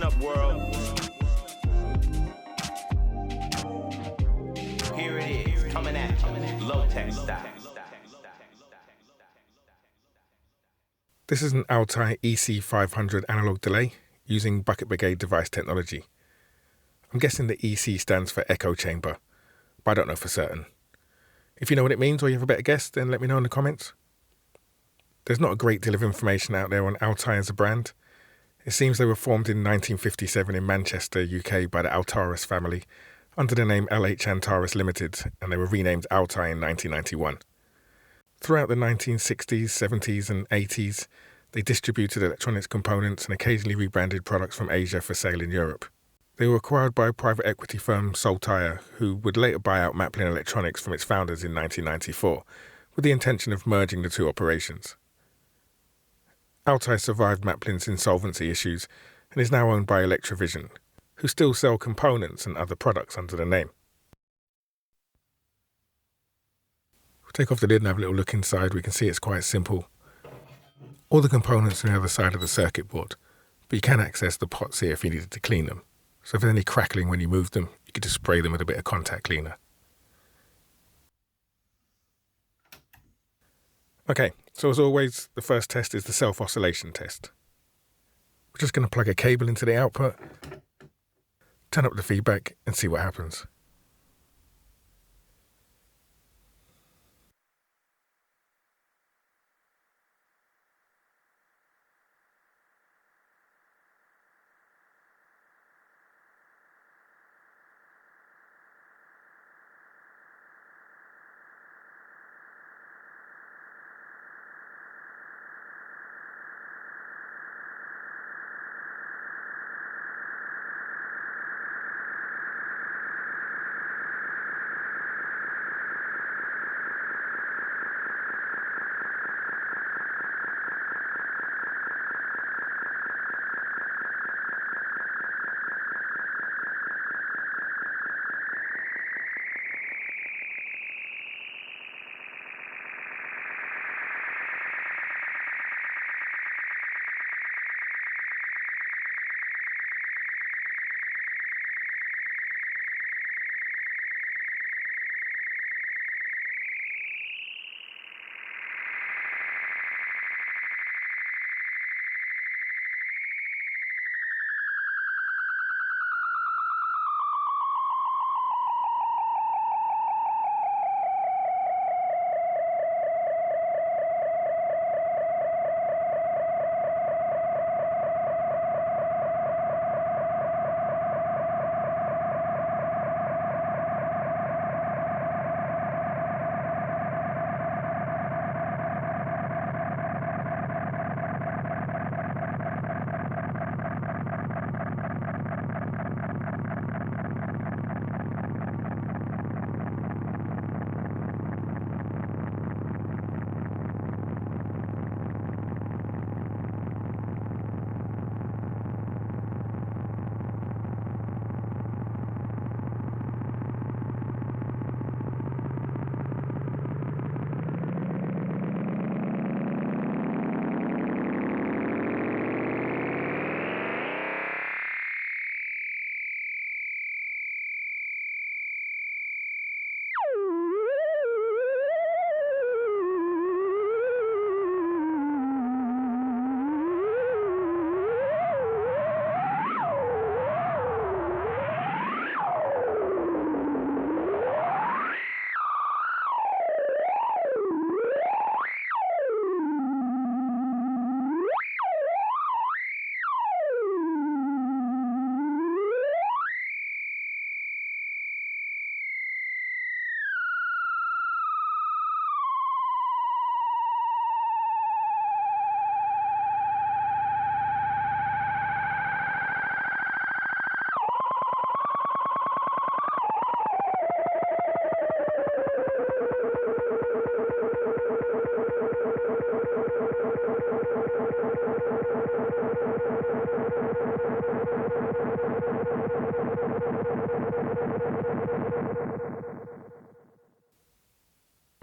up, world. Here it is, coming at you, low-tech style. This is an Altai EC-500 analog delay using Bucket Brigade device technology. I'm guessing the EC stands for echo chamber, but I don't know for certain. If you know what it means or you have a better guess, then let me know in the comments. There's not a great deal of information out there on Altai as a brand. It seems they were formed in 1957 in Manchester, UK by the Altaris family under the name LH Antares Limited, and they were renamed Altai in 1991. Throughout the 1960s, 70s and 80s, they distributed electronics components and occasionally rebranded products from Asia for sale in Europe. They were acquired by private equity firm Altai, who would later buy out Maplin Electronics from its founders in 1994, with the intention of merging the two operations. Altai survived Maplin's insolvency issues and is now owned by Electrovision, who still sell components and other products under the name. Take off the lid and have a little look inside. We can see it's quite simple. All the components are on the other side of the circuit board, but you can access the pots here if you needed to clean them. So if there's any crackling when you move them, you could just spray them with a bit of contact cleaner. Okay, so as always, the first test is the self-oscillation test. We're just going to plug a cable into the output, turn up the feedback and see what happens.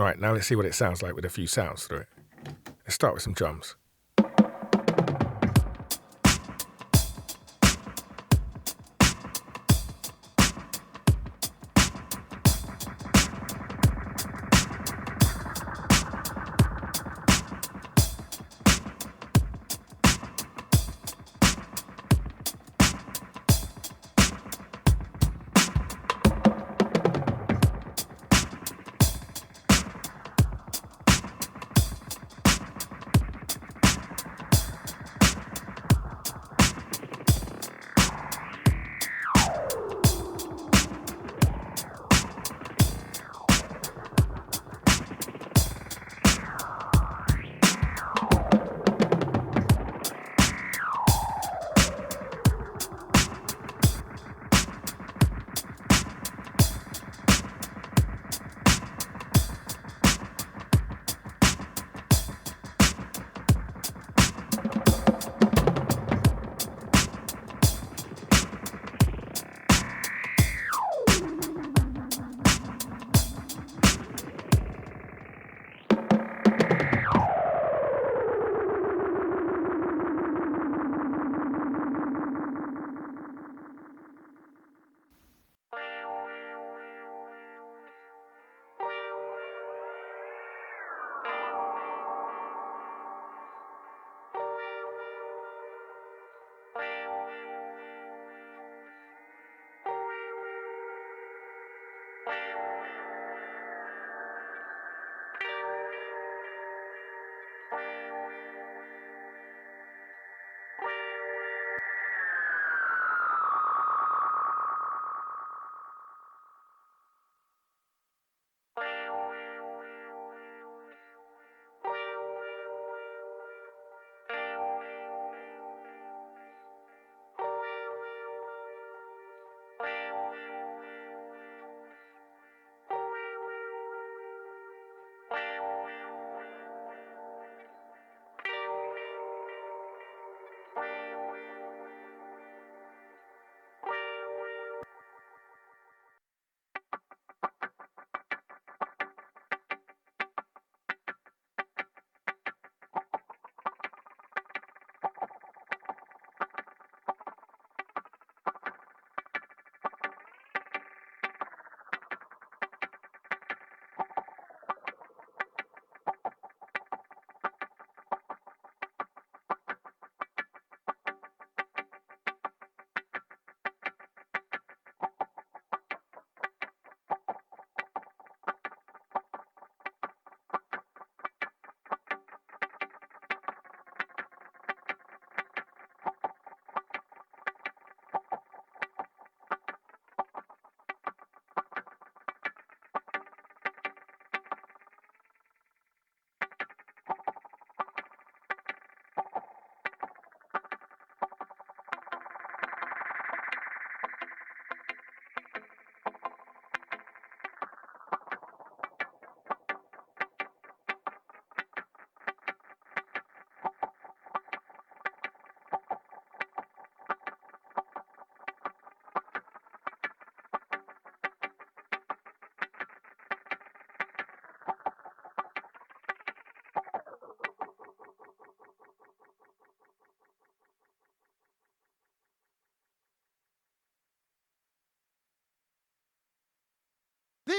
Alright, now let's see what it sounds like with a few sounds through it. Let's start with some drums.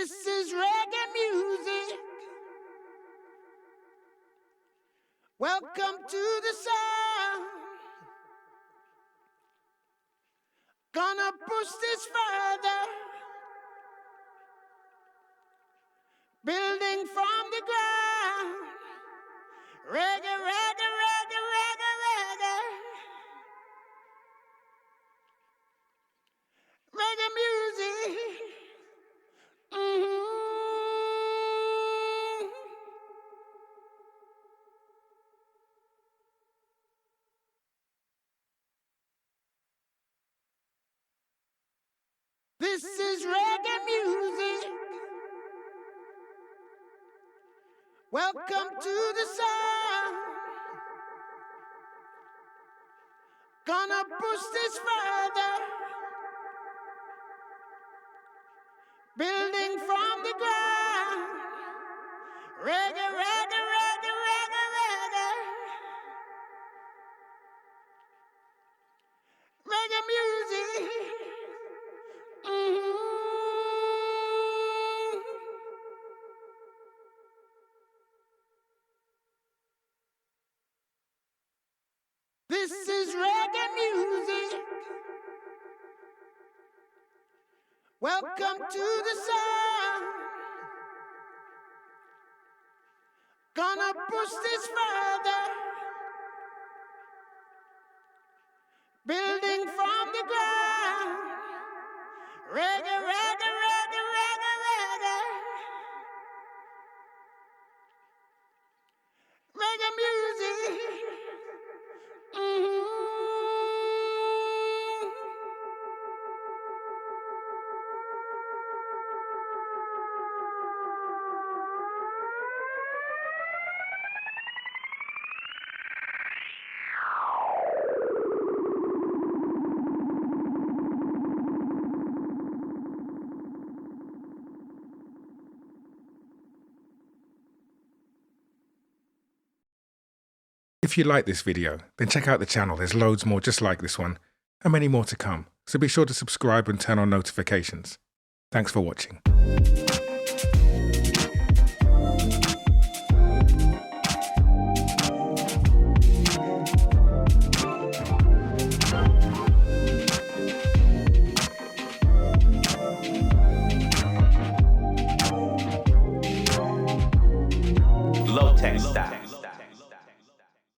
This is reggae music. Welcome to the sound. Gonna push this further. Building from the ground. Reggae, reggae, reggae, reggae, reggae. Reggae music. This is reggae music. Welcome to the sound. Gonna push this further. Building from the ground. Reggae, reggae, reggae, reggae, reggae. Reggae music. This is reggae music. Welcome to the sound. Gonna push this further. Building from the ground. Reggae, reggae, reggae, reggae, reggae. Reggae music. If you like this video, then check out the channel. There's loads more just like this one, and many more to come. So be sure to subscribe and turn on notifications. Thanks for watching.